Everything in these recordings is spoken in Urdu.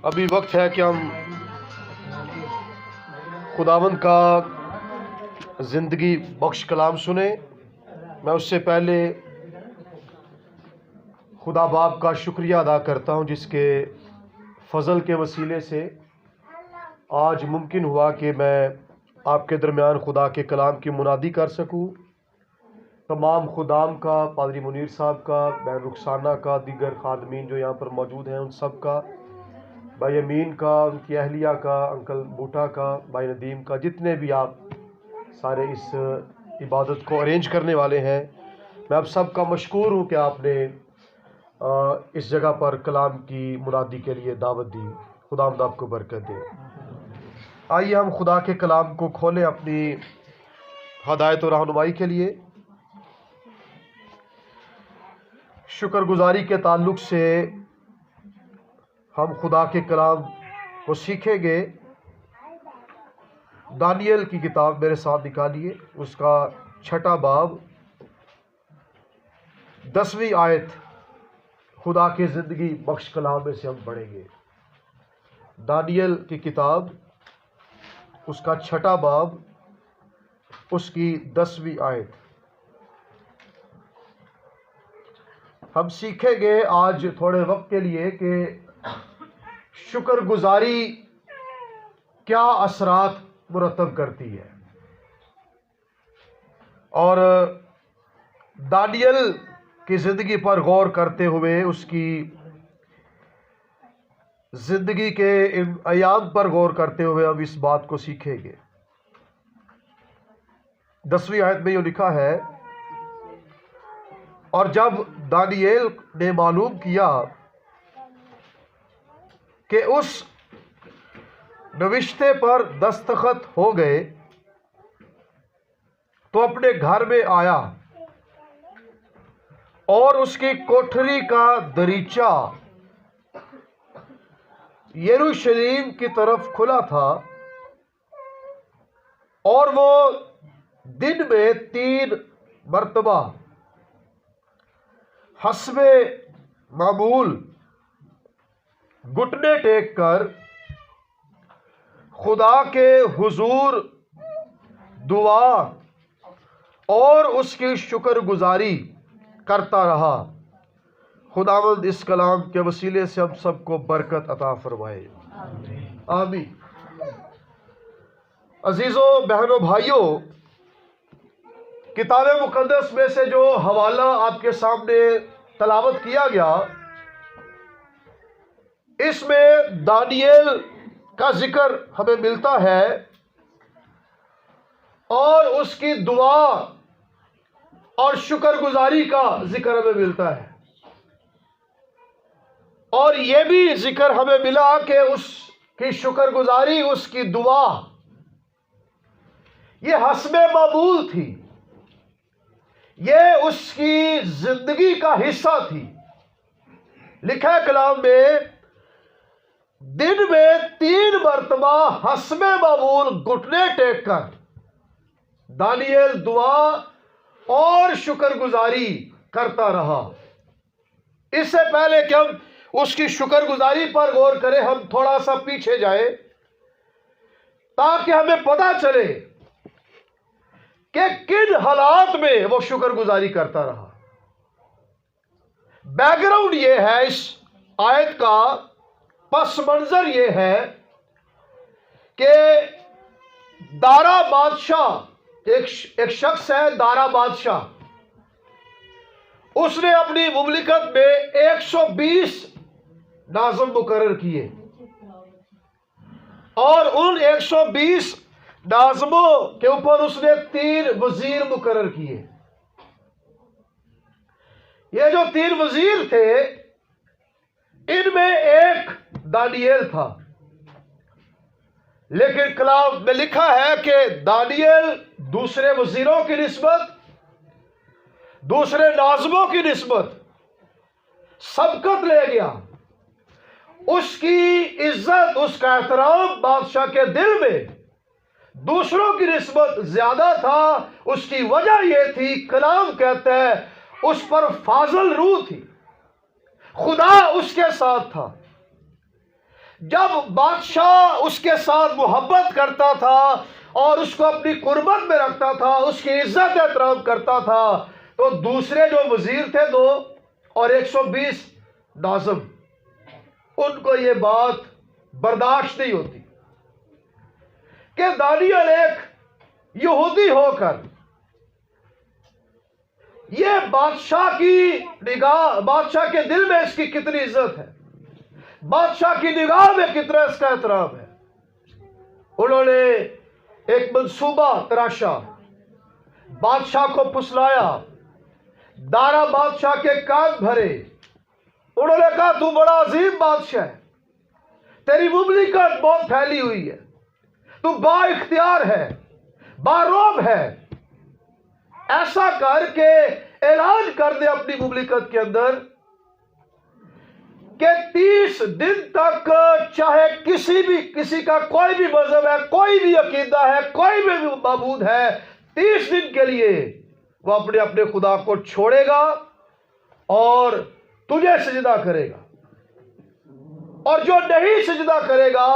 ابھی وقت ہے کہ ہم خداوند کا زندگی بخش کلام سنیں۔ میں اس سے پہلے خدا باپ کا شکریہ ادا کرتا ہوں جس کے فضل کے وسیلے سے آج ممکن ہوا کہ میں آپ کے درمیان خدا کے کلام کی منادی کر سکوں۔ تمام خدام کا، پادری منیر صاحب کا، بہن رخسانہ کا، دیگر خادمین جو یہاں پر موجود ہیں ان سب کا، بھائی امین کا، ان کی اہلیہ کا، انکل بوٹا کا، بھائی ندیم کا، جتنے بھی آپ سارے اس عبادت کو ارینج کرنے والے ہیں، میں آپ سب کا مشکور ہوں کہ آپ نے اس جگہ پر کلام کی منادی کے لیے دعوت دی۔ خداوند آپ کو برکت دے۔ آئیے ہم خدا کے کلام کو کھولیں اپنی ہدایت و رہنمائی کے لیے۔ شکر گزاری کے تعلق سے ہم خدا کے کلام کو سیکھیں گے۔ دانیل کی کتاب میرے ساتھ نکالیے، اس کا 6واں باب 10ویں آیت خدا کے زندگی بخش کلام میں سے ہم پڑھیں گے۔ دانیل کی کتاب اس کا 6واں باب اس کی 10ویں آیت ہم سیکھیں گے آج تھوڑے وقت کے لیے کہ شکر گزاری کیا اثرات مرتب کرتی ہے۔ اور دانیل کی زندگی پر غور کرتے ہوئے، اس کی زندگی کے ان ایام پر غور کرتے ہوئے ہم اس بات کو سیکھیں گے۔ 10ویں آیت میں یہ لکھا ہے، اور جب دانیل نے معلوم کیا کہ اس نوشتے پر دستخط ہو گئے تو اپنے گھر میں آیا، اور اس کی کوٹھری کا دریچہ یروشلم کی طرف کھلا تھا، اور وہ دن میں 3 مرتبہ حسب معمول گھٹنے ٹیک کر خدا کے حضور دعا اور اس کی شکر گزاری کرتا رہا۔ خداوند اس کلام کے وسیلے سے ہم سب کو برکت عطا فرمائے، آمین۔ عزیزوں، بہنوں، بھائیوں، کتاب مقدس میں سے جو حوالہ آپ کے سامنے تلاوت کیا گیا، اس میں دانیل کا ذکر ہمیں ملتا ہے اور اس کی دعا اور شکر گزاری کا ذکر ہمیں ملتا ہے، اور یہ بھی ذکر ہمیں ملا کہ اس کی شکر گزاری، اس کی دعا یہ حسب معمول تھی، یہ اس کی زندگی کا حصہ تھی۔ لکھا ہے کلام میں، دن میں 3 مرتبہ حسب معمول گھٹنے ٹیک کر دانیل دعا اور شکر گزاری کرتا رہا۔ اس سے پہلے کہ ہم اس کی شکر گزاری پر غور کریں، ہم تھوڑا سا پیچھے جائیں تاکہ ہمیں پتہ چلے کہ کن حالات میں وہ شکر گزاری کرتا رہا۔ بیک گراؤنڈ یہ ہے، اس آیت کا پس منظر یہ ہے کہ دارا بادشاہ، ایک شخص ہے دارا بادشاہ، اس نے اپنی مملکت میں 120 ناظم مقرر کیے، اور ان 120 ناظموں کے اوپر اس نے 3 وزیر مقرر کیے۔ یہ جو 3 وزیر تھے، ان میں ایک دانیل تھا، لیکن کلام میں لکھا ہے کہ دانیل دوسرے وزیروں کی نسبت، دوسرے ناظموں کی نسبت سبقت لے گیا۔ اس کی عزت، اس کا احترام بادشاہ کے دل میں دوسروں کی نسبت زیادہ تھا۔ اس کی وجہ یہ تھی، کلام کہتا ہے اس پر فاضل روح تھی، خدا اس اس کے ساتھ تھا، جب بادشاہ اس کے ساتھ محبت کرتا تھا اور اس کو اپنی قربت میں رکھتا تھا، اس کی عزت احترام کرتا تھا، تو دوسرے جو وزیر تھے 2 اور 120 ناظم، ان کو یہ بات برداشت نہیں ہوتی کہ دانیال ایک یہودی ہو کر یہ بادشاہ کی نگاہ، بادشاہ کے دل میں اس کی کتنی عزت ہے، بادشاہ کی نگاہ میں کتنا اس کا احترام ہے۔ انہوں نے ایک منصوبہ تراشا، بادشاہ کو پھسلایا، دارا بادشاہ کے کان بھرے۔ انہوں نے کہا تو بڑا عظیم بادشاہ ہے، تیری مملکت بہت پھیلی ہوئی ہے، تو با اختیار ہے، باروب ہے، ایسا کر کے اعلان کر دے اپنی مملکت کے اندر کہ 30 دن تک چاہے کسی کا کوئی بھی مذہب ہے، کوئی بھی عقیدہ ہے، کوئی بھی معبود ہے، 30 دن کے لیے وہ اپنے خدا کو چھوڑے گا اور تجھے سجدہ کرے گا، اور جو نہیں سجدہ کرے گا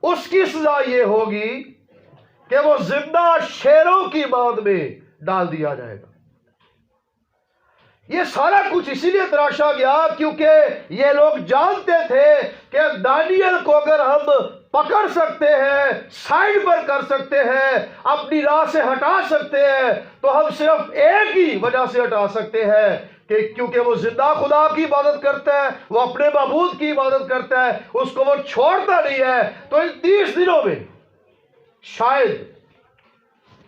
اس کی سزا یہ ہوگی کہ وہ زندہ شیروں کی باند میں ڈال دیا جائے گا۔ یہ سارا کچھ اسی لیے تراشا گیا کیونکہ یہ لوگ جانتے تھے کہ دانیال کو اگر ہم پکڑ سکتے ہیں، سائڈ پر کر سکتے ہیں، اپنی راہ سے ہٹا سکتے ہیں، تو ہم صرف ایک ہی وجہ سے ہٹا سکتے ہیں کہ کیونکہ وہ زندہ خدا کی عبادت کرتا ہے، وہ اپنے معبود کی عبادت کرتا ہے، اس کو وہ چھوڑتا نہیں ہے۔ تو ان 30 دنوں میں شاید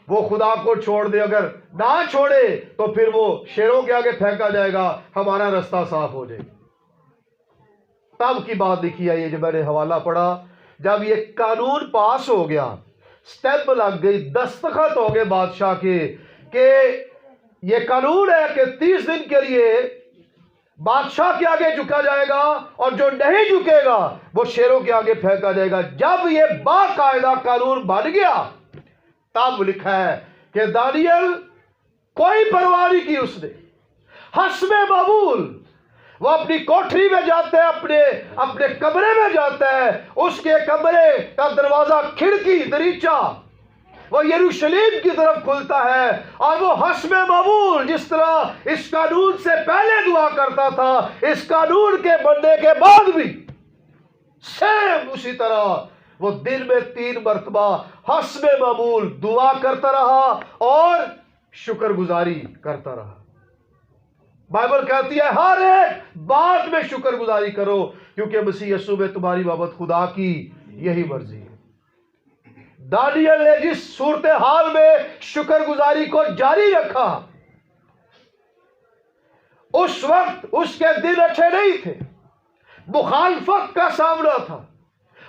وہ خدا کو چھوڑ دے، اگر نہ چھوڑے تو پھر وہ شیروں کے آگے پھینکا جائے گا، ہمارا رستہ صاف ہو جائے گا۔ تب کی بات لکھی ہے، یہ جو میں نے حوالہ پڑھا، جب یہ قانون پاس ہو گیا، سٹیمپ لگ گئی، دستخط ہو گئے بادشاہ کے کہ یہ قانون ہے کہ 30 دن کے لیے بادشاہ کے آگے جھکا جائے گا، اور جو نہیں جھکے گا وہ شیروں کے آگے پھینکا جائے گا۔ جب یہ باقاعدہ قانون بن گیا تب لکھا ہے کہ دانیال کوئی پرواہ نہیں کی، اس نے حسب معمول وہ اپنی کوٹری میں جاتا ہے، اپنے کمرے میں جاتا ہے، اس کے کمرے کا دروازہ، کھڑکی، دریچہ وہ یروشلم کی طرف کھلتا ہے، اور وہ حسب معمول جس طرح اس قانون سے پہلے دعا کرتا تھا، اس قانون کے بننے کے بعد بھی سیم اسی طرح وہ دن میں 3 مرتبہ حسب معمول دعا کرتا رہا اور شکر گزاری کرتا رہا۔ بائبل کہتی ہے ہر ایک بات میں شکر گزاری کرو، کیونکہ مسیح یسوع میں تمہاری بابت خدا کی یہی مرضی ہے۔ دانیال نے جس صورتحال میں شکر گزاری کو جاری رکھا، اس وقت اس کے دل اچھے نہیں تھے، مخالفت کا سامنا تھا،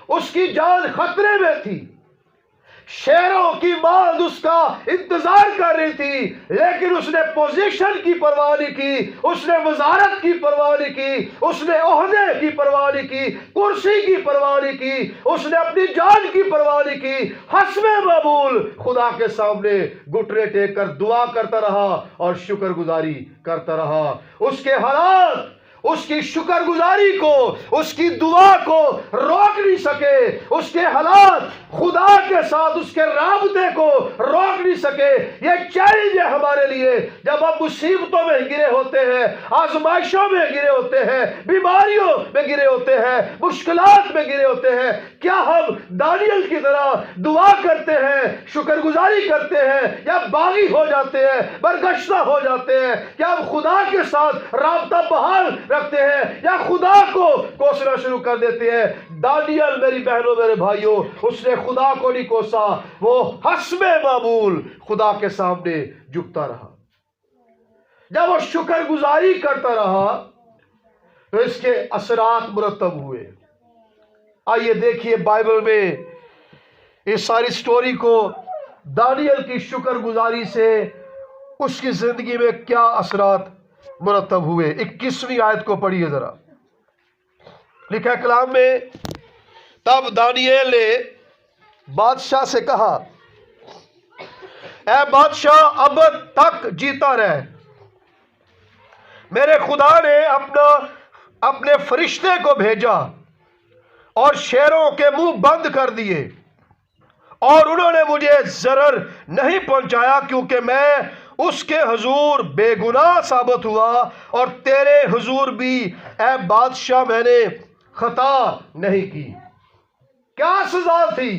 اس کی جان خطرے میں تھی، شیروں کی باند اس کا انتظار کر رہی تھی، لیکن اس نے پوزیشن کی پرواہ نہیں کی، اس نے وزارت کی پرواہ نہیں کی، اس نے عہدے کی پرواہ نہیں کی، کرسی کی پرواہ نہیں کی، اس نے اپنی جان کی پرواہ نہیں کی، حسب معمول خدا کے سامنے گھٹنے ٹیک کر دعا کرتا رہا اور شکر گزاری کرتا رہا۔ اس کے حالات اس کی شکر گزاری کو، اس کی دعا کو روک نہیں سکے، اس کے حالات خدا کے ساتھ اس کے رابطے کو روک نہیں سکے۔ یہ چیلنج ہے ہمارے لیے، جب ہم مصیبتوں میں گرے ہوتے ہیں، آزمائشوں میں گرے ہوتے ہیں، بیماریوں میں گرے ہوتے ہیں، مشکلات میں گرے ہوتے ہیں، کیا ہم دانیال کی طرح دعا کرتے ہیں، شکر گزاری کرتے ہیں، یا باغی ہو جاتے ہیں، برگشتہ ہو جاتے ہیں؟ کیا ہم خدا کے ساتھ رابطہ بحال رکھتے ہیں، یا خدا کو کوسنا شروع کر دیتے ہیں؟ دانیال میری بہنوں میرے بھائیوں، اس نے خدا کو نہیں کوسا، وہ حسب معمول خدا کے سامنے جھکتا رہا۔ جب وہ شکر گزاری کرتا رہا تو اس کے اثرات مرتب ہوئے۔ آئیے دیکھیے بائبل میں اس ساری سٹوری کو، دانیال کی شکر گزاری سے اس کی زندگی میں کیا اثرات مرتب ہوئے۔ 21ویں آیت کو پڑھیے ذرا، لکھا ہے کلام میں، تب دانیال نے بادشاہ سے کہا، اے بادشاہ اب تک جیتا رہ، میرے خدا نے اپنا اپنے فرشتے کو بھیجا اور شیروں کے منہ بند کر دیے، اور انہوں نے مجھے ضرر نہیں پہنچایا، کیونکہ میں اس کے حضور بے گناہ ثابت ہوا، اور تیرے حضور بھی اے بادشاہ میں نے خطا نہیں کی۔ کیا سزا تھی؟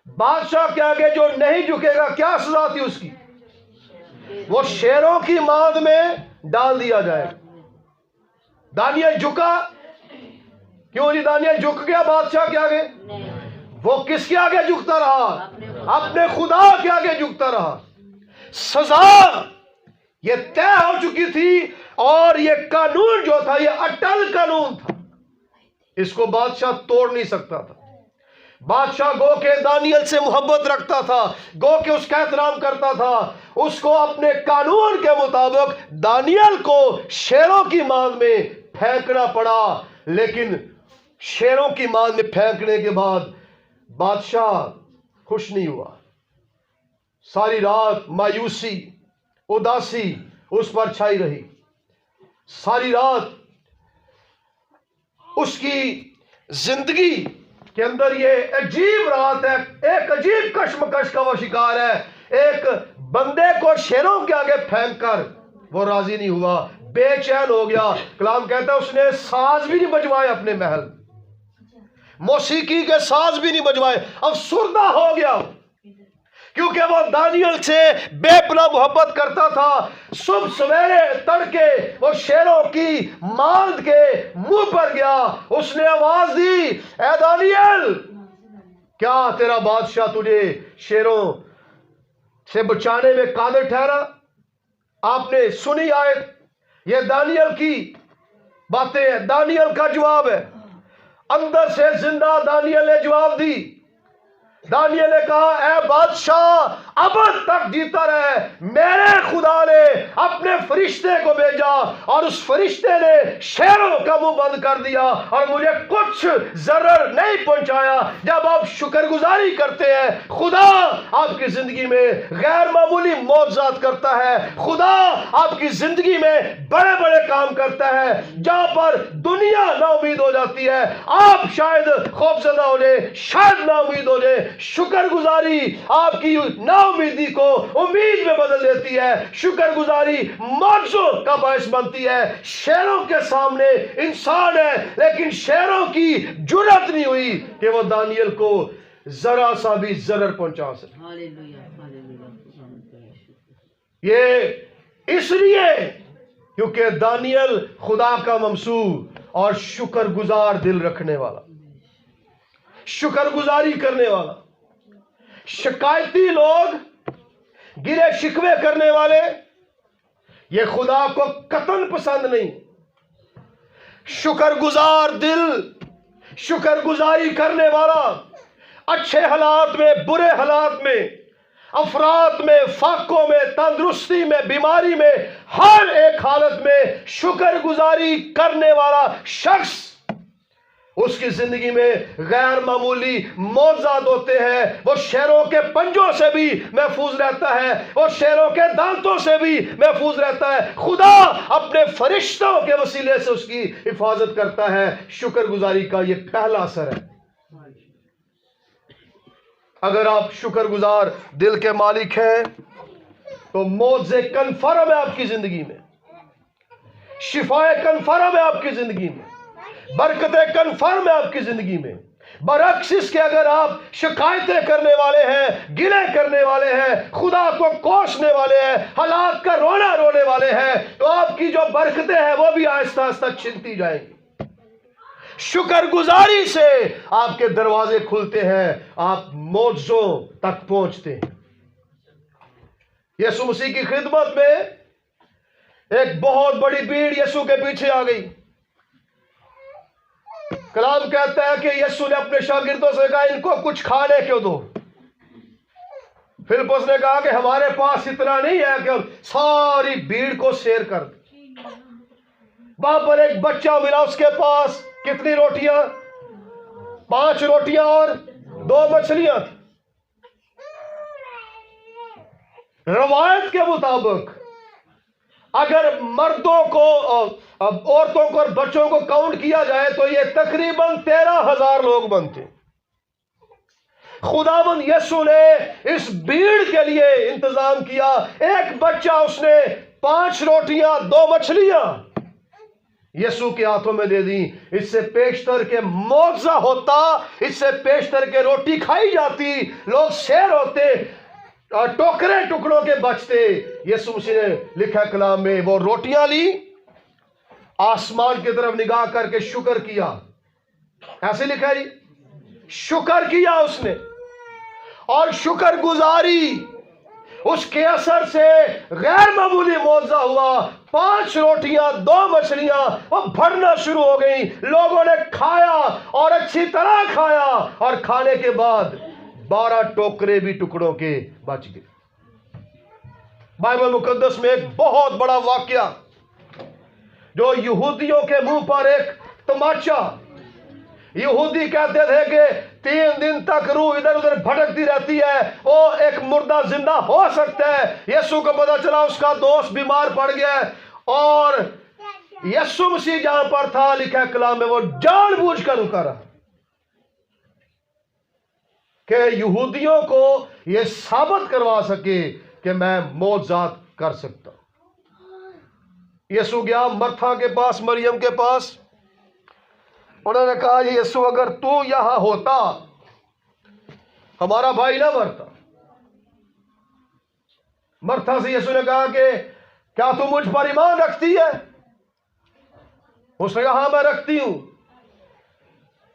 بادشاہ کے آگے جو نہیں جھکے گا کیا سزا تھی اس کی؟ وہ شیروں کی ماند میں ڈال دیا جائے۔ دانیل جھکا کیوں جی؟ دانیل جھک گیا بادشاہ کے آگے؟ وہ کس کے آگے جھکتا رہا؟ اپنے خدا کے آگے جھکتا رہا۔ سزا یہ طے ہو چکی تھی، اور یہ قانون جو تھا یہ اٹل قانون تھا، اس کو بادشاہ توڑ نہیں سکتا تھا۔ بادشاہ گو کہ دانیل سے محبت رکھتا تھا، گو کہ اس کا احترام کرتا تھا، اس کو اپنے قانون کے مطابق دانیل کو شیروں کی ماند میں پھینکنا پڑا۔ لیکن شیروں کی ماند میں پھینکنے کے بعد بادشاہ خوش نہیں ہوا۔ ساری رات مایوسی، اداسی اس پر چھائی رہی۔ ساری رات اس کی زندگی کے اندر یہ عجیب رات ہے، ایک عجیب کشمکش کا وہ شکار ہے۔ ایک بندے کو شیروں کے آگے پھینک کر وہ راضی نہیں ہوا، بے چین ہو گیا۔ کلام کہتا ہے اس نے ساز بھی نہیں بجوائے، اپنے محل موسیقی کے ساز بھی نہیں بجوائے، افسردہ ہو گیا، کیونکہ وہ دانیل سے بے پناہ محبت کرتا تھا۔ صبح سویرے تڑکے وہ شیروں کی ماند کے منہ پر گیا، اس نے آواز دی، اے دانیل، کیا تیرا بادشاہ تجھے شیروں سے بچانے میں قادر ٹھہرا؟ آپ نے سنی آیت، یہ دانیل کی باتیں، دانیل کا جواب ہے۔ اندر سے زندہ دانیل نے جواب دی۔ دانیل نے کہا، اے بادشاہ ابد تک جیتا رہے، میرے خدا نے اپنے فرشتے کو بھیجا، اور اس فرشتے نے شیروں کا منہ بند کر دیا، اور مجھے کچھ ضرر نہیں پہنچایا۔ جب آپ شکر گزاری کرتے ہیں، خدا آپ کی زندگی میں غیر معمولی معجزات کرتا ہے، خدا آپ کی زندگی میں بڑے بڑے کام کرتا ہے۔ جہاں پر دنیا نا امید ہو جاتی ہے، آپ شاید خوفزدہ ہو جائے، شاید نا امید ہو جائے، شکر گزاری آپ کی نا امیدی کو امید میں بدل دیتی ہے۔ شکر گزاری معجزوں کا باعث بنتی ہے۔ شیروں کے سامنے انسان ہے، لیکن شیروں کی جرأت نہیں ہوئی کہ وہ دانیل کو ذرا سا بھی ضرر پہنچا سکے۔ یہ اس لیے کیونکہ دانیل خدا کا ممسوح اور شکر گزار دل رکھنے والا، شکر گزاری کرنے والا۔ شکایتی لوگ، گرے شکوے کرنے والے، یہ خدا کو قطعاً پسند نہیں۔ شکر گزار دل، شکر گزاری کرنے والا، اچھے حالات میں، برے حالات میں، افراد میں، فاقوں میں، تندرستی میں، بیماری میں، ہر ایک حالت میں شکر گزاری کرنے والا شخص، اس کی زندگی میں غیر معمولی معجزات ہوتے ہیں۔ وہ شیروں کے پنجوں سے بھی محفوظ رہتا ہے، وہ شیروں کے دانتوں سے بھی محفوظ رہتا ہے۔ خدا اپنے فرشتوں کے وسیلے سے اس کی حفاظت کرتا ہے۔ شکر گزاری کا یہ پہلا اثر ہے۔ اگر آپ شکر گزار دل کے مالک ہیں تو معجزے کنفرم ہے آپ کی زندگی میں، شفائے کنفرم ہے آپ کی زندگی میں، برکتیں کنفرم ہے آپ کی زندگی میں۔ برعکس اس کے اگر آپ شکایتیں کرنے والے ہیں، گلے کرنے والے ہیں، خدا کو کوسنے والے ہیں، حالات کا رونا رونے والے ہیں، تو آپ کی جو برکتیں ہیں وہ بھی آہستہ آہستہ چھنتی جائیں گی۔ شکر گزاری سے آپ کے دروازے کھلتے ہیں، آپ معجزوں تک پہنچتے ہیں۔ یسوع مسیح کی خدمت میں ایک بہت بڑی بھیڑ یسوع کے پیچھے آ گئی۔ کلام کہتا ہے کہ یسوع نے اپنے شاگردوں سے کہا، ان کو کچھ کھانے کو دو۔ فلپس نے کہا کہ ہمارے پاس اتنا نہیں ہے کہ ہم ساری بھیڑ کو سیر کر دیں۔ وہاں پر ایک بچہ ملا، اس کے پاس کتنی روٹیاں؟ 5 روٹیاں اور 2 مچھلیاں تھیں۔ روایت کے مطابق اگر مردوں کو عورتوں کو اور بچوں کو کاؤنٹ کیا جائے تو یہ تقریباً 13,000 لوگ بنتے. خداوند یسوع نے اس بھیڑ کے لیے انتظام کیا. ایک بچہ اس نے 5 روٹیاں 2 مچھلیاں یسوع کے ہاتھوں میں دے دی. اس سے پیشتر کے معجزہ ہوتا, اس سے پیشتر کے روٹی کھائی جاتی, لوگ سیر ہوتے, ٹوکرے ٹکڑوں کے بچتے. یسوع مسیح نے لکھا کلام میں, وہ روٹیاں لی, آسمان کی طرف نگاہ کر کے شکر کیا. ایسے لکھا ہے, شکر کیا اس نے اور شکر گزاری, اس کے اثر سے غیر معمولی معجزہ ہوا. 5 روٹیاں 2 مچھلیاں وہ بھرنا شروع ہو گئی. لوگوں نے کھایا اور اچھی طرح کھایا, اور کھانے کے بعد 12 ٹوکرے بھی ٹکڑوں کے بچ گئے. بائبل مقدس میں ایک بہت بڑا واقعہ جو یہودیوں کے منہ پر ایک تماچا. یہودی کہتے تھے کہ 3 دن تک روح ادھر ادھر بھٹکتی رہتی ہے, وہ ایک مردہ زندہ ہو سکتا ہے. یسوع کو پتا چلا اس کا دوست بیمار پڑ گیا ہے, اور یسوع مسیح جہاں پر تھا, لکھا ہے کلام میں, وہ جان بوجھ کر رکا رہا کہ یہودیوں کو یہ ثابت کروا سکے کہ میں معجزات کر سکتا ہوں. یسوع گیا مرتھا کے پاس, مریم کے پاس. انہوں نے کہا, یسوع اگر تو یہاں ہوتا ہمارا بھائی نہ مرتا. مرتھا سے یسوع نے کہا کہ کیا تو مجھ پر ایمان رکھتی ہے؟ اس نے کہا ہاں میں رکھتی ہوں.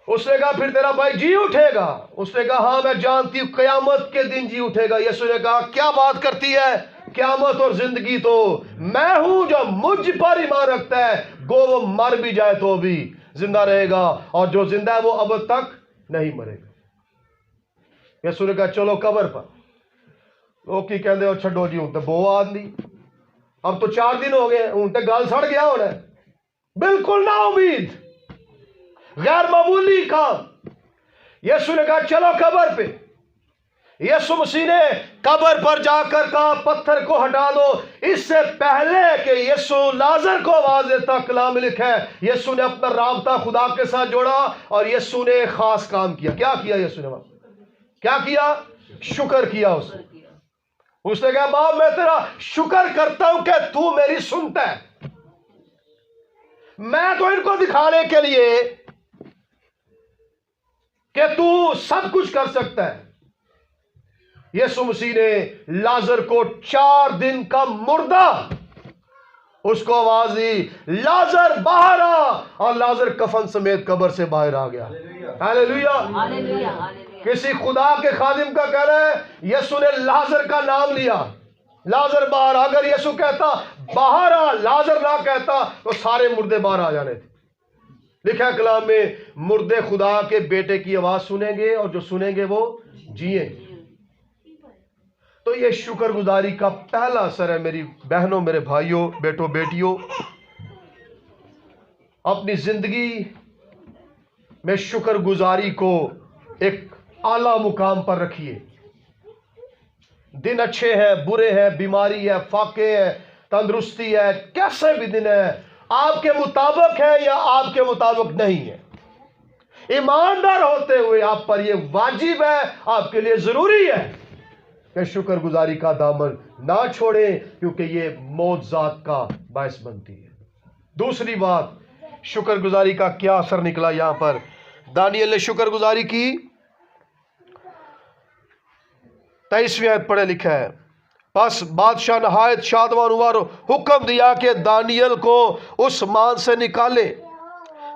اس نے کہا پھر تیرا بھائی جی اٹھے گا؟ اس نے کہا ہاں میں جانتی ہوں قیامت کے دن جی اٹھے گا. یسوع نے کہا کیا بات کرتی ہے, قیامت اور زندگی تو میں ہوں. جو مجھ پر ایمان رکھتا ہے گو وہ مر بھی جائے تو بھی زندہ رہے گا, اور جو زندہ ہے وہ اب تک نہیں مرے گا. یسوع نے کہا چلو قبر پر. لوگ کی کہندے ہو چھڈو جی ہوں تے بو آدمی, اب تو 4 دن ہو گئے, ہوں تے گل سڑ گیا ہونا. بالکل نا امید, غیر معمولی کام. یسوع نے کہا چلو قبر پہ. یسوع مسیح نے قبر پر جا کر کہا پتھر کو ہٹا دو. اس سے پہلے کہ یسوع لازر کو آواز دیتا, کلام میں لکھا ہے یسوع نے اپنا رابطہ خدا کے ساتھ جوڑا, اور یسوع نے ایک خاص کام کیا. کیا کیا یسوع نے؟ کیا کیا؟ شکر کیا. اس نے کہا باپ میں تیرا شکر کرتا ہوں کہ تو میری سنتا ہے. میں تو ان کو دکھانے کے لیے کہ تو سب کچھ کر سکتا ہے. یسوع مسیح نے لازر کو 4 دن کا مردہ اس کو آواز دی, لازر باہر آ, اور لازر کفن سمیت قبر سے باہر آ گیا. ہاللیلویہ. کسی خدا کے خادم کا کہہ رہا ہے یسوع نے لازر کا نام لیا, لازر باہر. اگر یسوع کہتا باہر آ, لازر نہ کہتا تو سارے مردے باہر آ جانے تھے. لکھا ہے کلام میں مردے خدا کے بیٹے کی آواز سنیں گے, اور جو سنیں گے وہ جیئیں گے. تو یہ شکر گزاری کا پہلا اثر ہے میری بہنوں, میرے بھائیوں, بیٹوں, بیٹیوں. اپنی زندگی میں شکر گزاری کو ایک اعلیٰ مقام پر رکھیے. دن اچھے ہیں, برے ہیں, بیماری ہے, فاقے ہے, تندرستی ہے, کیسے بھی دن ہے, آپ کے مطابق ہے یا آپ کے مطابق نہیں ہے, ایماندار ہوتے ہوئے آپ پر یہ واجب ہے, آپ کے لیے ضروری ہے کہ شکر گزاری کا دامن نہ چھوڑیں, کیونکہ یہ معجزات کا باعث بنتی ہے. دوسری بات, شکر گزاری کا کیا اثر نکلا یہاں پر. دانیل نے شکر گزاری کی. 23ویں آیت پڑھے, لکھا ہے پس بادشاہ نہایت شادمان ہوا اور حکم دیا کہ دانیل کو اس مان سے نکالے.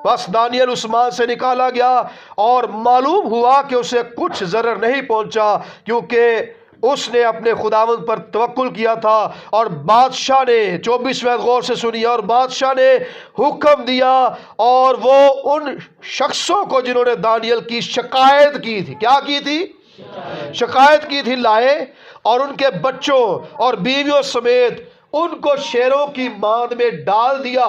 بس دانیل اس مان سے نکالا گیا, اور معلوم ہوا کہ اسے کچھ ضرر نہیں پہنچا, کیونکہ اس نے اپنے خداوند پر توکل کیا تھا. اور بادشاہ نے 24ویں غور سے سنی, اور بادشاہ نے حکم دیا, اور وہ ان شخصوں کو جنہوں نے دانیل کی شکایت کی تھی, کیا کی تھی؟ شکایت کی تھی, لائے, اور ان کے بچوں اور بیویوں سمیت ان کو شیروں کی ماند میں ڈال دیا,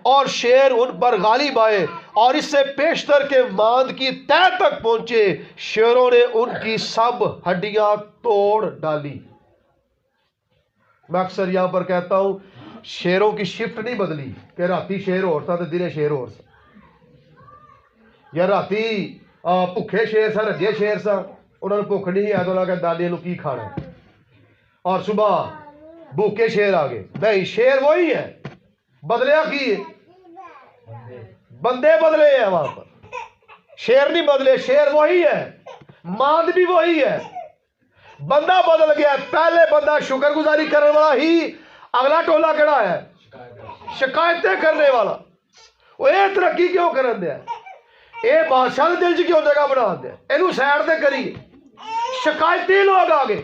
اور شیر ان پر غالب آئے, اور اس سے پیشتر کے ماند کی تہ تک پہنچے. شیروں نے ان کی سب ہڈیاں توڑ ڈالی. میں اکثر یہاں پر کہتا ہوں شیروں کی شفٹ نہیں بدلی کہ راتی شیر ہو سا تو دنے شیر ہو سا، یا راتی بھوکے شیر سا رجے شیر سا، انہوں نے بھوک نہیں ہے تو انہوں نے کہا دادی کی کھانا ہے، اور صبح بھوکے شیر آ گئے. نہیں، شیر وہی ہے، بدلیا کی ہے؟ بندے بدلے ہیں وہاں پر، شیر نہیں بدلے. شیر وہی ہے، ماند بھی وہی ہے، بندہ بدل گیا. پہلے بندہ شکر گزاری کرنے والا ہی، اگلا ٹولا کہڑا ہے؟ شکایتیں کرنے والا. وہ یہ ترقی کیوں کرن دیا؟ یہ بادشاہ دل چ کیوں جگہ بنا دیا؟ یہ سائڈ تے کریے. شکایتی لوگ آگے.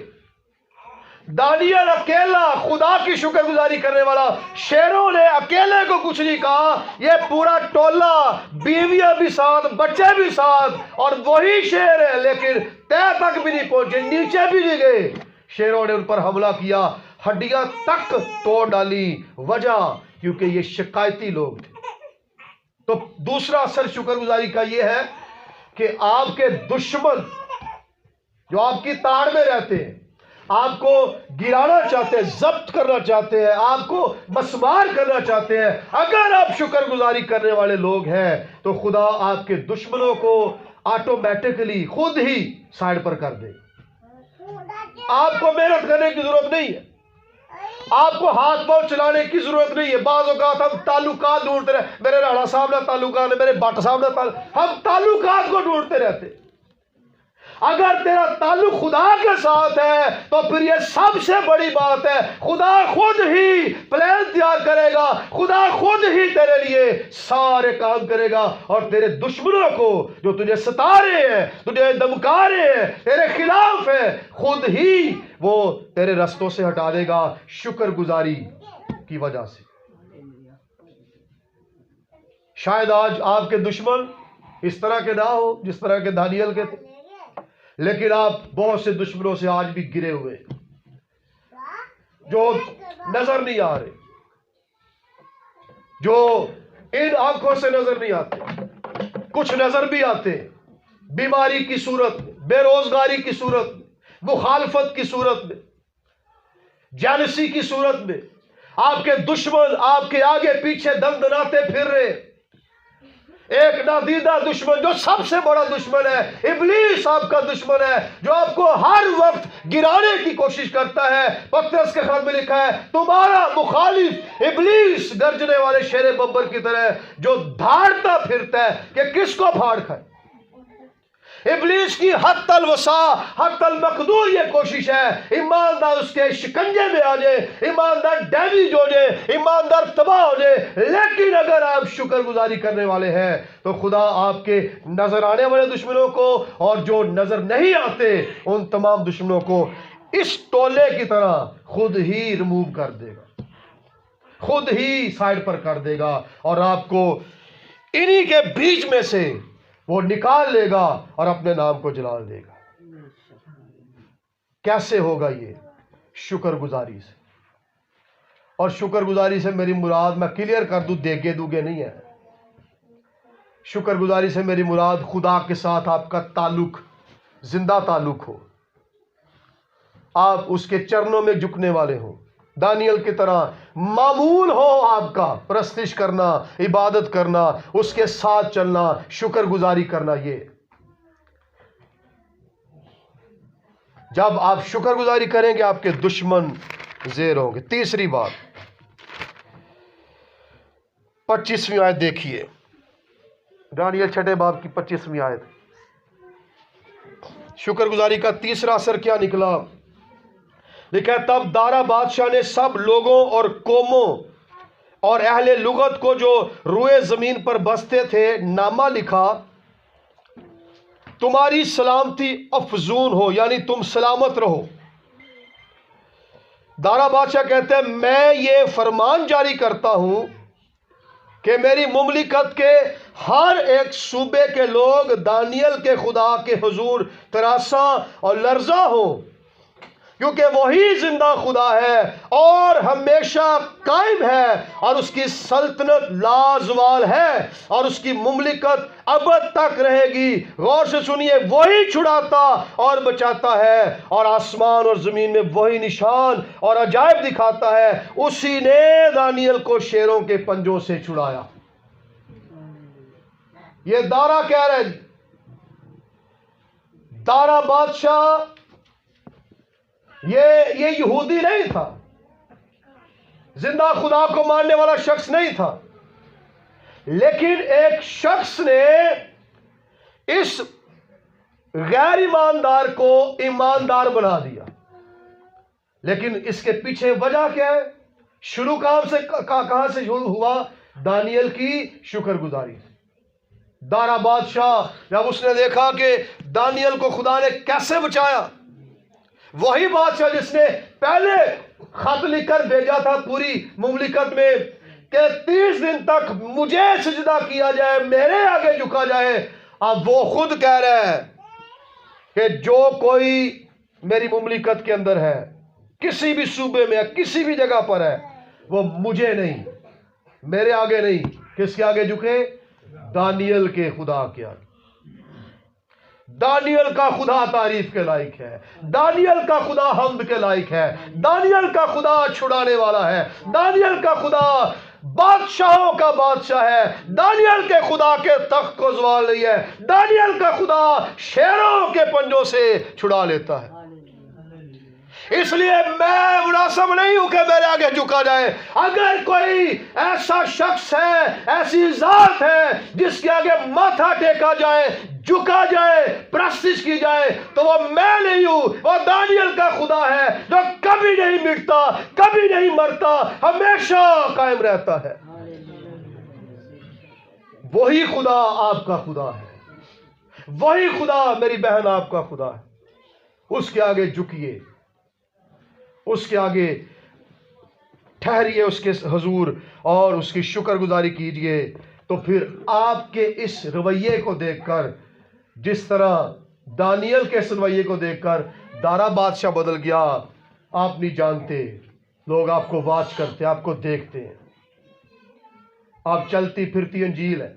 دانیال اکیلا خدا کی شکر گزاری کرنے والا، شیروں نے اکیلے کو کچھ نہیں کہا، یہ پورا ٹولہ، بیویاں بھی ساتھ، بچے بھی ساتھ، اور وہی شیر ہے، لیکن تہ تک بھی نہیں پہنچے، نیچے بھی نہیں گئے. شیروں نے ان پر حملہ کیا، ہڈیاں تک توڑ ڈالی. وجہ کیونکہ یہ شکایتی لوگ تھے. تو دوسرا اثر شکر گزاری کا یہ ہے کہ آپ کے دشمن جو آپ کی تاڑ میں رہتے ہیں، آپ کو گرانا چاہتے ہیں، ضبط کرنا چاہتے ہیں، آپ کو مسمار کرنا چاہتے ہیں، اگر آپ شکر گزاری کرنے والے لوگ ہیں تو خدا آپ کے دشمنوں کو آٹومیٹکلی خود ہی سائڈ پر کر دے. آپ کو محنت کرنے کی ضرورت نہیں ہے، آپ کو ہاتھ پاؤں چلانے کی ضرورت نہیں ہے. بعض اوقات ہم تعلقات ڈھونڈتے رہتے، میرے راڑا صاحب نے تعلقات ہے، میرے بٹ صاحب نے تعلق، ہم تعلقات کو ڈھونڈتے رہتے. اگر تیرا تعلق خدا کے ساتھ ہے تو پھر یہ سب سے بڑی بات ہے، خدا خود ہی پلان تیار کرے گا، خدا خود ہی تیرے لیے سارے کام کرے گا، اور تیرے دشمنوں کو جو تجھے ستا رہے ہیں، تجھے دمکا رہے ہیں، تیرے خلاف ہے، خود ہی وہ تیرے رستوں سے ہٹا دے گا شکر گزاری کی وجہ سے. شاید آج آپ کے دشمن اس طرح کے نہ ہو جس طرح کے دانیال کے تھے، لیکن آپ بہت سے دشمنوں سے آج بھی گرے ہوئے جو نظر نہیں آ رہے، جو ان آنکھوں سے نظر نہیں آتے، کچھ نظر بھی آتے، بیماری کی صورت میں، بے روزگاری کی صورت میں، مخالفت کی صورت میں، جالسی کی صورت میں. آپ کے دشمن آپ کے آگے پیچھے دندناتے پھر رہے. ایک نادیدہ دشمن جو سب سے بڑا دشمن ہے، ابلیس آپ کا دشمن ہے، جو آپ کو ہر وقت گرانے کی کوشش کرتا ہے. پطرس کے خط میں لکھا ہے، تمہارا مخالف ابلیس گرجنے والے شیر ببر کی طرح جو دھاڑتا پھرتا ہے کہ کس کو پھاڑ کھائے. ابلیس کی حد الوسع، حد المقدور یہ کوشش ہے ایماندار اس کے شکنجے میں آ جائے، ایماندار ڈیمیج ہو جائے، ایماندار تباہ ہو جائے. لیکن اگر آپ شکر گزاری کرنے والے ہیں تو خدا آپ کے نظر آنے والے دشمنوں کو اور جو نظر نہیں آتے ان تمام دشمنوں کو اس ٹولے کی طرح خود ہی ریموو کر دے گا، خود ہی سائڈ پر کر دے گا، اور آپ کو انہی کے بیچ میں سے وہ نکال لے گا اور اپنے نام کو جلال دے گا. کیسے ہوگا یہ؟ شکر گزاری سے. اور شکر گزاری سے میری مراد میں کلیئر کر دوں، دیگے دوگے نہیں ہے. شکر گزاری سے میری مراد خدا کے ساتھ آپ کا تعلق زندہ تعلق ہو، آپ اس کے چرنوں میں جھکنے والے ہوں، دانیال کی طرح معمول ہو آپ کا پرستش کرنا، عبادت کرنا، اس کے ساتھ چلنا، شکر گزاری کرنا. یہ جب آپ شکر گزاری کریں گے آپ کے دشمن زیر ہوں گے. تیسری بات، 25ویں آیت دیکھیے، دانیال 6 باب کی 25ویں آیت. شکر گزاری کا تیسرا اثر کیا نکلا؟ لکھا ہے، تب دارا بادشاہ نے سب لوگوں اور قوموں اور اہل لغت کو جو روئے زمین پر بستے تھے نامہ لکھا، تمہاری سلامتی افزون ہو، یعنی تم سلامت رہو. دارا بادشاہ کہتے ہیں، میں یہ فرمان جاری کرتا ہوں کہ میری مملکت کے ہر ایک صوبے کے لوگ دانیال کے خدا کے حضور تراساں اور لرزاں ہوں. کیونکہ وہی زندہ خدا ہے اور ہمیشہ قائم ہے، اور اس کی سلطنت لازوال ہے، اور اس کی مملکت ابد تک رہے گی۔ غور سے سنیے، وہی چھڑاتا اور بچاتا ہے، اور آسمان اور زمین میں وہی نشان اور عجائب دکھاتا ہے۔ اسی نے دانیل کو شیروں کے پنجوں سے چھڑایا۔ یہ دارا کہہ رہے ہیں، دارا بادشاہ یہ یہودی نہیں تھا، زندہ خدا کو ماننے والا شخص نہیں تھا، لیکن ایک شخص نے اس غیر ایماندار کو ایماندار بنا دیا۔ لیکن اس کے پیچھے وجہ کیا ہے؟ شروع کہاں سے شروع ہوا؟ دانیل کی شکر گزاری۔ دارا بادشاہ جب اس نے دیکھا کہ دانیل کو خدا نے کیسے بچایا، وہی بادشاہ جس نے پہلے خط لکھ کر بھیجا تھا پوری مملکت میں کہ 30 دن تک مجھے سجدہ کیا جائے، میرے آگے جھکا جائے، اب وہ خود کہہ رہا ہے کہ جو کوئی میری مملکت کے اندر ہے، کسی بھی صوبے میں کسی بھی جگہ پر ہے، وہ مجھے نہیں، میرے آگے نہیں، کس کے آگے جھکے؟ دانیل کے خدا کے آگے۔ دانیل کا خدا تعریف کے لائق ہے، دانیل کا خدا حمد کے لائق ہے، دانیل کا خدا چھڑانے والا ہے، دانیل کا خدا بادشاہوں کا بادشاہ ہے، دانیل کے خدا کے تخت کو زوال نہیں ہے، دانیل کا خدا شیروں کے پنجوں سے چھڑا لیتا ہے۔ اس لیے میں مناسب نہیں ہوں کہ میرے آگے جھکا جائے۔ اگر کوئی ایسا شخص ہے، ایسی ذات ہے جس کے آگے ماتھا ٹیکا جائے، جھکا جائے، پرستش کی جائے، تو وہ میں نہیں ہوں، وہ دانیل کا خدا ہے جو کبھی نہیں مٹتا، کبھی نہیں مرتا، ہمیشہ قائم رہتا ہے۔ وہی خدا آپ کا خدا ہے، وہی خدا میری بہن آپ کا خدا ہے۔ اس کے آگے جھکیے، اس کے آگے ٹھہریے، اس کے حضور، اور اس کی شکر گزاری کیجئے۔ تو پھر آپ کے اس رویے کو دیکھ کر، جس طرح دانیل کے اس رویے کو دیکھ کر دارا بادشاہ بدل گیا، آپ نہیں جانتے، لوگ آپ کو واچ کرتے، آپ کو دیکھتے ہیں، آپ چلتی پھرتی انجیل ہے،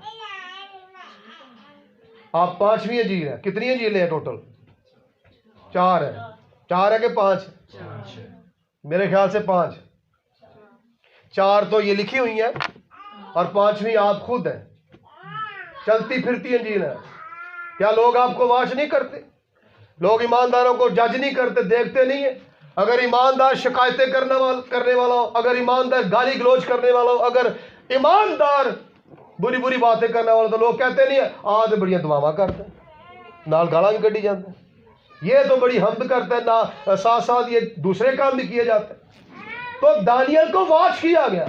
آپ 5ویں انجیل ہے۔ کتنی انجیلیں ہیں ٹوٹل؟ 4 ہے، 4 ہے کہ 5؟ میرے خیال سے 5۔ 4 تو یہ لکھی ہوئی ہیں اور 5ویں آپ خود ہیں، چلتی پھرتی انجیل ہے۔ کیا لوگ آپ کو واچ نہیں کرتے؟ لوگ ایمانداروں کو جج نہیں کرتے، دیکھتے نہیں ہیں؟ اگر ایماندار شکایتیں کرنے والا ہو، اگر ایماندار گالی گلوچ کرنے والا ہو، اگر ایماندار بری بری باتیں کرنے والا، تو لوگ کہتے نہیں ہیں آج بڑی دعاواں کرتے ہیں، نال گالاں بھی کڈی جاتے ہیں، یہ تو بڑی حمد کرتا ہے، نہ ساتھ ساتھ یہ دوسرے کام بھی کیے جاتے ہیں۔ تو دانیل کو واچ کیا گیا،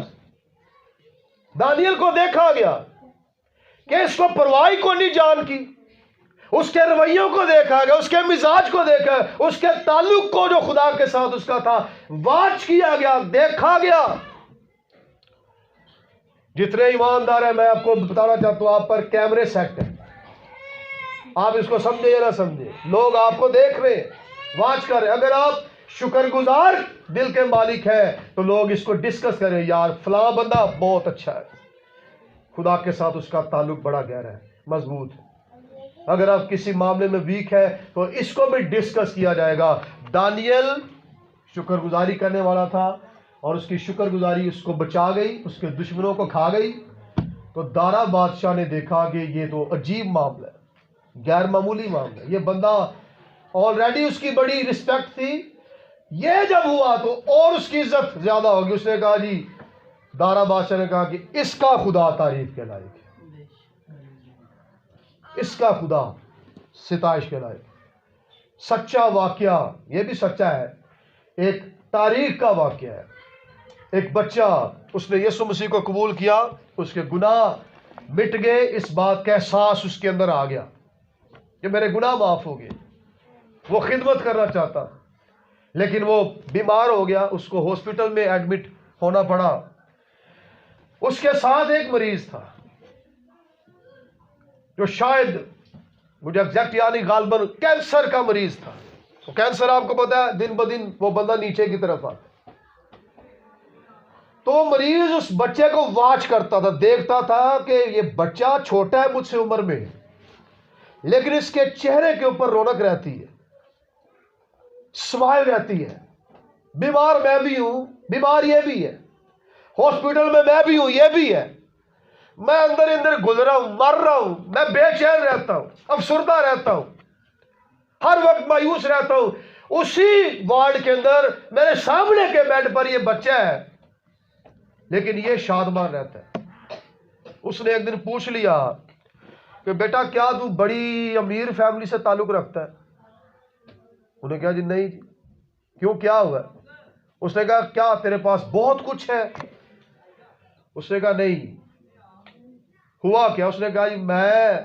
دانیل کو دیکھا گیا کہ اس کو پرواہ کو نہیں جان کی، اس کے رویوں کو دیکھا گیا، اس کے مزاج کو دیکھا، اس کے تعلق کو جو خدا کے ساتھ اس کا تھا، واچ کیا گیا، دیکھا گیا۔ جتنے ایماندار ہیں، میں آپ کو بتانا چاہتا ہوں، آپ پر کیمرے سیٹ ہیں، آپ اس کو سمجھے یا نہ سمجھے، لوگ آپ کو دیکھ رہے ہیں، واچ کر رہے ہیں۔ اگر آپ شکر گزار دل کے مالک ہیں تو لوگ اس کو ڈسکس کریں، یار فلاں بندہ بہت اچھا ہے، خدا کے ساتھ اس کا تعلق بڑا گہرا ہے، مضبوط ہے۔ اگر آپ کسی معاملے میں ویک ہے تو اس کو بھی ڈسکس کیا جائے گا۔ دانیل شکر گزاری کرنے والا تھا، اور اس کی شکر گزاری اس کو بچا گئی، اس کے دشمنوں کو کھا گئی۔ تو دارا بادشاہ نے دیکھا کہ یہ تو عجیب معاملہ ہے، غیر معمولی معاملہ ہے، یہ بندہ آلریڈی اس کی بڑی رسپیکٹ تھی، یہ جب ہوا تو اور اس کی عزت زیادہ ہوگی۔ اس نے کہا جی، دارا بادشاہ نے کہا کہ اس کا خدا تعریف کے لائق ہے، اس کا خدا ستائش کے لائق۔ سچا واقعہ، یہ بھی سچا ہے، ایک تاریخ کا واقعہ ہے۔ ایک بچہ، اس نے یسوع مسیح کو قبول کیا، اس کے گناہ مٹ گئے، اس بات کا احساس اس کے اندر آ گیا کہ میرے گناہ معاف ہو گئے۔ وہ خدمت کرنا چاہتا، لیکن وہ بیمار ہو گیا، اس کو ہاسپٹل میں ایڈمٹ ہونا پڑا۔ اس کے ساتھ ایک مریض تھا جو شاید، مجھے ایگزیکٹ یاد نہیں، غالباً کینسر کا مریض تھا۔ کینسر آپ کو پتا ہے دن بدن وہ بندہ نیچے کی طرف آتا. تو مریض اس بچے کو واچ کرتا تھا، دیکھتا تھا کہ یہ بچہ چھوٹا ہے مجھ سے عمر میں، لیکن اس کے چہرے کے اوپر رونق رہتی ہے، اسمائل رہتی ہے. بیمار میں بھی ہوں، بیمار یہ بھی ہے، ہاسپٹل میں بھی ہوں، یہ بھی ہے، میں اندر گزرا ہوں، مر رہا ہوں، میں بے چین رہتا ہوں، افسردہ رہتا ہوں، ہر وقت مایوس رہتا ہوں. اسی وارڈ کے اندر میرے سامنے کے بیڈ پر یہ بچہ ہے، لیکن یہ شادمان رہتا ہے. اس نے ایک دن پوچھ لیا کہ بیٹا کیا تو بڑی امیر فیملی سے تعلق رکھتا ہے؟ انہیں کہا جی نہیں جی. کیوں، کیا ہوا؟ اس نے کہا کیا تیرے پاس بہت کچھ ہے؟ اس نے کہا نہیں. ہوا کیا؟ اس نے کہا جی میں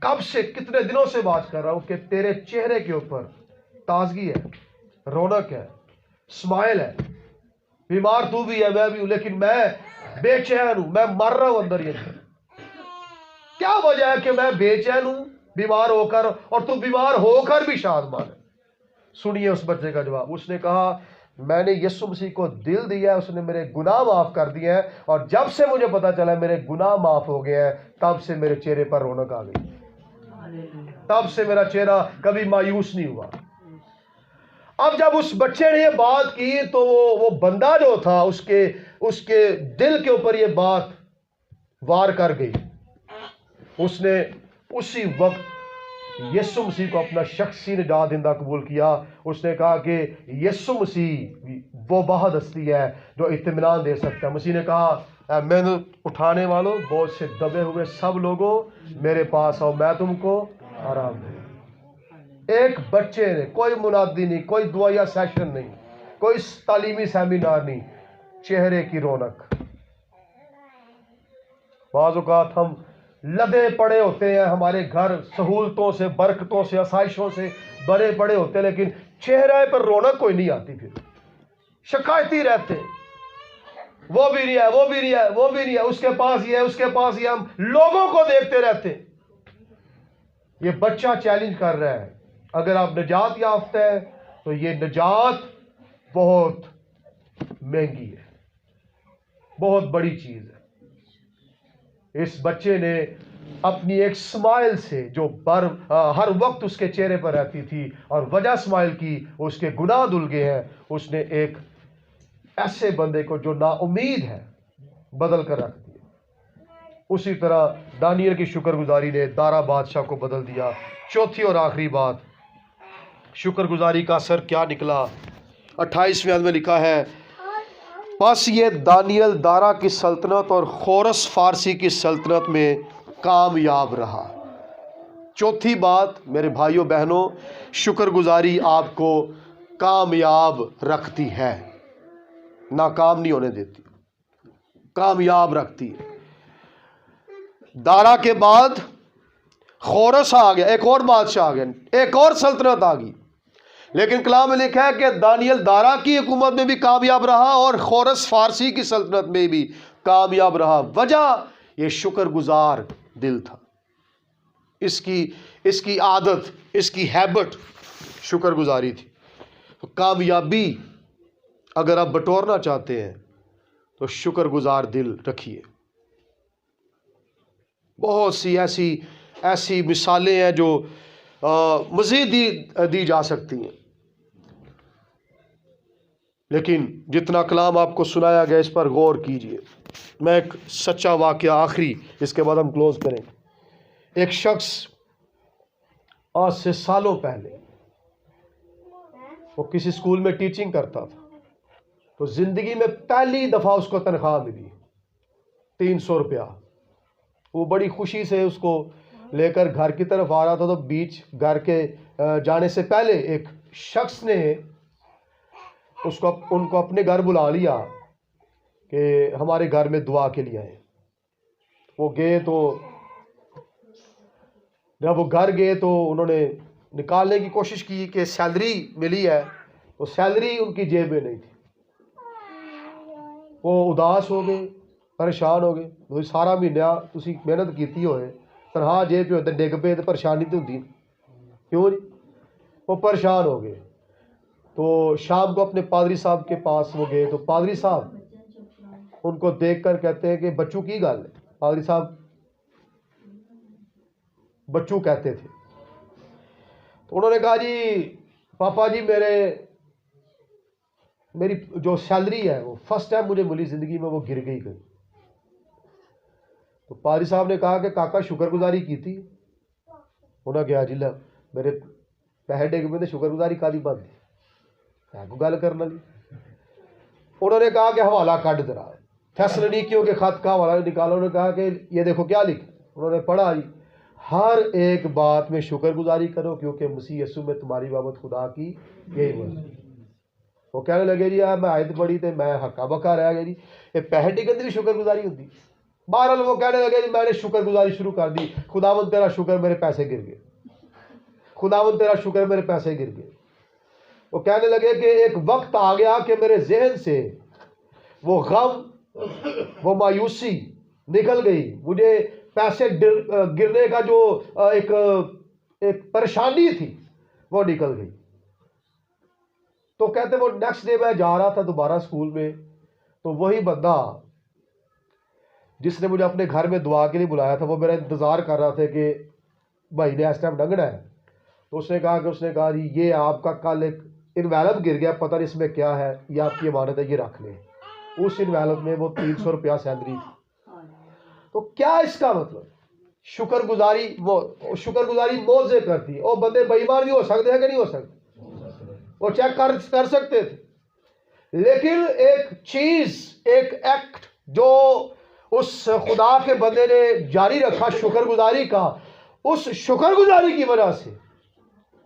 کب سے کتنے دنوں سے بات کر رہا ہوں کہ تیرے چہرے کے اوپر تازگی ہے، رونق ہے، اسمائل ہے. بیمار تو بھی ہے، میں بھی ہوں، لیکن میں بے چین ہوں، میں مر رہا ہوں اندر. یہ کیا وجہ ہے کہ میں بے چین ہوں بیمار ہو کر، اور تو بیمار ہو کر بھی شادمان ہے؟ سنیے اس بچے کا جواب. اس نے کہا میں نے یسوع مسیح کو دل دیا ہے، اس نے میرے گناہ معاف کر دیے ہیں، اور جب سے مجھے پتا چلا میرے گناہ معاف ہو گئے ہیں تب سے میرے چہرے پر رونق آ گئی، تب سے میرا چہرہ کبھی مایوس نہیں ہوا. اب جب اس بچے نے یہ بات کی تو وہ بندہ جو تھا اس کے دل کے اوپر یہ بات وار کر گئی. اس نے اسی وقت یسوع مسیح کو اپنا شخصی نجات دہندہ قبول کیا. اس نے کہا کہ یسوع مسیح وہ واحد ہستی ہے جو اطمینان دے سکتا ہے. مسیح نے کہا اے محنت اٹھانے والوں، بہت سے دبے ہوئے سب لوگوں، میرے پاس آؤ، میں تم کو آرام دوں. ایک بچے نے، کوئی منادی نہیں، کوئی دعائیا سیشن نہیں، کوئی تعلیمی سیمینار نہیں، چہرے کی رونق. بعض اوقات ہم لدے پڑے ہوتے ہیں، ہمارے گھر سہولتوں سے، برکتوں سے، آسائشوں سے بھرے پڑے ہوتے ہیں، لیکن چہرے پر رونق کوئی نہیں آتی. پھر شکایتی رہتے ہیں، وہ بھی نہیں ہے، وہ بھی نہیں ہے، وہ بھی نہیں ہے، اس کے پاس یہ ہے، اس کے پاس یہ. ہم لوگوں کو دیکھتے رہتے ہیں. یہ بچہ چیلنج کر رہا ہے، اگر آپ نجات یافتہ ہے تو یہ نجات بہت مہنگی ہے، بہت بڑی چیز ہے. اس بچے نے اپنی ایک سمائل سے جو ہر وقت اس کے چہرے پر رہتی تھی، اور وجہ سمائل کی اس کے گناہ دھل گئے ہیں، اس نے ایک ایسے بندے کو جو نا امید ہے بدل کر رکھ دیا. اسی طرح دانیل کی شکر گزاری نے دارا بادشاہ کو بدل دیا. چوتھی اور آخری بات، شکر گزاری کا اثر کیا نکلا؟ 28ویں آیت میں لکھا ہے پس یہ دانیل دارا کی سلطنت اور خورس فارسی کی سلطنت میں کامیاب رہا. چوتھی بات میرے بھائیوں بہنوں، شکر گزاری آپ کو کامیاب رکھتی ہے، ناکام نہیں ہونے دیتی، کامیاب رکھتی ہے. دارا کے بعد خورس آ گیا، ایک اور بادشاہ آ گیا، ایک اور سلطنت آ گئی، لیکن کلام میں لکھا ہے کہ دانیل دارا کی حکومت میں بھی کامیاب رہا اور خورس فارسی کی سلطنت میں بھی کامیاب رہا. وجہ یہ شکر گزار دل تھا. اس کی عادت، اس کی ہیبٹ شکر گزاری تھی. کامیابی اگر آپ بٹورنا چاہتے ہیں تو شکر گزار دل رکھیے. بہت سی ایسی مثالیں ہیں جو مزید دی جا سکتی ہیں، لیکن جتنا کلام آپ کو سنایا گیا اس پر غور کیجئے. میں ایک سچا واقعہ آخری، اس کے بعد ہم کلوز کریں. ایک شخص آج سے سالوں پہلے وہ کسی اسکول میں ٹیچنگ کرتا تھا، تو زندگی میں پہلی دفعہ اس کو تنخواہ ملی 300 روپیہ. وہ بڑی خوشی سے اس کو لے کر گھر کی طرف آ رہا تھا، تو بیچ گھر کے جانے سے پہلے ایک شخص نے ان کو اپنے گھر بلا لیا کہ ہمارے گھر میں دعا کے لیے آئے. وہ گئے، تو جب وہ گھر گئے تو انہوں نے نکالنے کی کوشش کی کہ سیلری ملی ہے، تو سیلری ان کی جیب میں نہیں تھی. وہ اداس ہو گئے، پریشان ہو گئے. سارا مہینہ تسی محنت کیتی ہوئے، تنہا جیب پہ ڈگ پے تو پریشانی تو ہوتی کیوں نہیں. وہ پریشان ہو گئے. تو شام کو اپنے پادری صاحب کے پاس وہ گئے. تو پادری صاحب ان کو دیکھ کر کہتے ہیں کہ بچوں کی گل ہے. پادری صاحب بچوں کہتے تھے. تو انہوں نے کہا جی پاپا جی میری جو سیلری ہے وہ فرسٹ ٹائم مجھے ملی زندگی میں، وہ گر گئی کہیں. تو پادری صاحب نے کہا کہ کاکا شکر گزاری کی تھی؟ انہوں نے کہا جی میرے پیسے ڈگ میں شکر گزاری کا بند کو گل کرنا لی. انہوں نے کہا کہ حوالہ کٹ درا تھیسلونیکیوں کے خط کا حوالہ نکالا. انہوں نے کہا کہ یہ دیکھو کیا لکھا. انہوں نے پڑھا جی ہر ایک بات میں شکر گزاری کرو کیونکہ مسیح یسوع میں تمہاری بابت خدا کی یہی مرضی. وہ کہنے لگے جی میں آیت پڑھی تو میں ہکا بکا رہ گیا جی یہ پیسے ڈگن بھی شکر گزاری ہوتی. بہرحال وہ کہنے لگے جی میں نے شکر گزاری شروع کر دی. خداوند تیرا شکر میرے پیسے گر گئے، خداوند تیرا شکر میرے پیسے گر گئے. وہ کہنے لگے کہ ایک وقت آ گیا کہ میرے ذہن سے وہ غم وہ مایوسی نکل گئی. مجھے پیسے گرنے کا جو ایک پریشانی تھی وہ نکل گئی. تو کہتے وہ نیکسٹ ڈے میں جا رہا تھا دوبارہ اسکول میں. تو وہی بندہ جس نے مجھے اپنے گھر میں دعا کے لیے بلایا تھا وہ میرا انتظار کر رہا تھا کہ بھائی نے اس ٹائم لنگنا ہے. تو اس نے کہا جی یہ آپ کا کل ایک انویلپ گر گیا، پتہ نہیں اس میں کیا ہے، یہ آپ کی امانت ہے، یہ رکھ لیں. اس انویلپ میں وہ 300 روپیہ سیلری تھی. تو کیا اس کا مطلب شکر گزاری موزے کرتی. اور بندے بے ایمان بھی ہو سکتے ہیں کہ نہیں ہو سکتے، وہ چیک کر سکتے تھے. لیکن ایک چیز ایک ایکٹ جو اس خدا کے بندے نے جاری رکھا شکر گزاری کا، اس شکر گزاری کی وجہ سے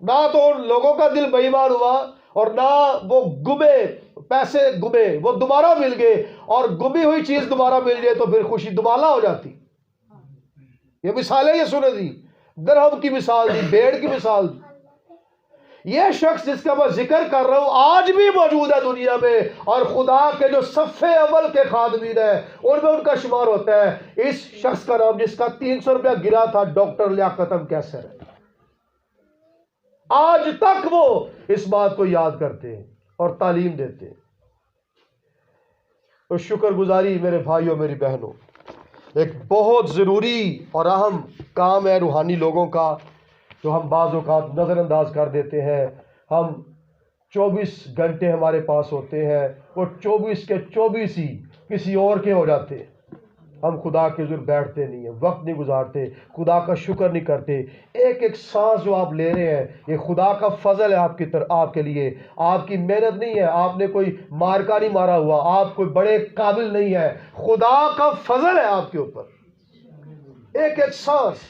نہ تو ان لوگوں کا دل بے ایمان ہوا اور نہ وہ پیسے گمے وہ دوبارہ مل گئے. اور گمی ہوئی چیز دوبارہ مل جائے تو پھر خوشی دوبالا ہو جاتی. یہ مثالیں یہ سنے دی، درہم کی مثال دی، بھیڑ کی مثال دی. یہ شخص جس کا میں ذکر کر رہا ہوں آج بھی موجود ہے دنیا میں، اور خدا کے جو صفے اول کے خادمین ہیں ان میں ان کا شمار ہوتا ہے. اس شخص کا نام جس کا 300 روپیہ گرا تھا ڈاکٹر لیاقت کیسر ہے. آج تک وہ اس بات کو یاد کرتے ہیں اور تعلیم دیتے ہیں. تو شکر گزاری میرے بھائیوں میری بہنوں ایک بہت ضروری اور اہم کام ہے روحانی لوگوں کا، جو ہم بعض اوقات نظر انداز کر دیتے ہیں. ہم 24 گھنٹے ہمارے پاس ہوتے ہیں، وہ 24 کے 24 ہی کسی اور کے ہو جاتے ہیں. ہم خدا کے حضور بیٹھتے نہیں ہیں، وقت نہیں گزارتے، خدا کا شکر نہیں کرتے. ایک ایک سانس جو آپ لے رہے ہیں یہ خدا کا فضل ہے آپ کے لیے. آپ کی محنت نہیں ہے، آپ نے کوئی مارکا نہیں مارا ہوا، آپ کوئی بڑے قابل نہیں ہے، خدا کا فضل ہے آپ کے اوپر. ایک ایک سانس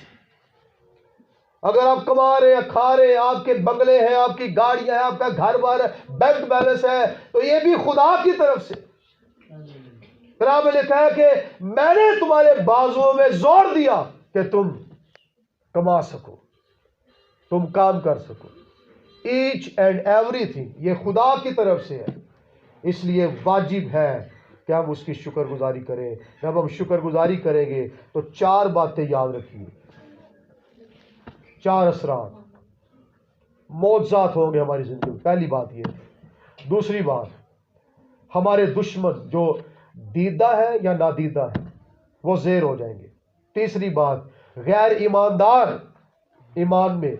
اگر آپ کما رہے ہیں، کھا رہے ہیں، آپ کے بنگلے ہیں، آپ کی گاڑیاں ہیں، آپ کا گھر بار ہے، بینک بیلنس ہے، تو یہ بھی خدا کی طرف سے. قرآن میں لکھا ہے کہ میں نے تمہارے بازوؤں میں زور دیا کہ تم کما سکو، تم کام کر سکو. ایچ اینڈ ایوری تھنگ یہ خدا کی طرف سے ہے. اس لیے واجب ہے کہ ہم اس کی شکر گزاری کریں. جب ہم شکر گزاری کریں گے تو 4 باتیں یاد رکھیے، 4 اثرات معجزات ہوں گے ہماری زندگی میں. پہلی بات یہ. دوسری بات ہمارے دشمن جو دیدہ ہے یا نادیدہ ہے وہ زیر ہو جائیں گے. تیسری بات غیر ایماندار ایمان میں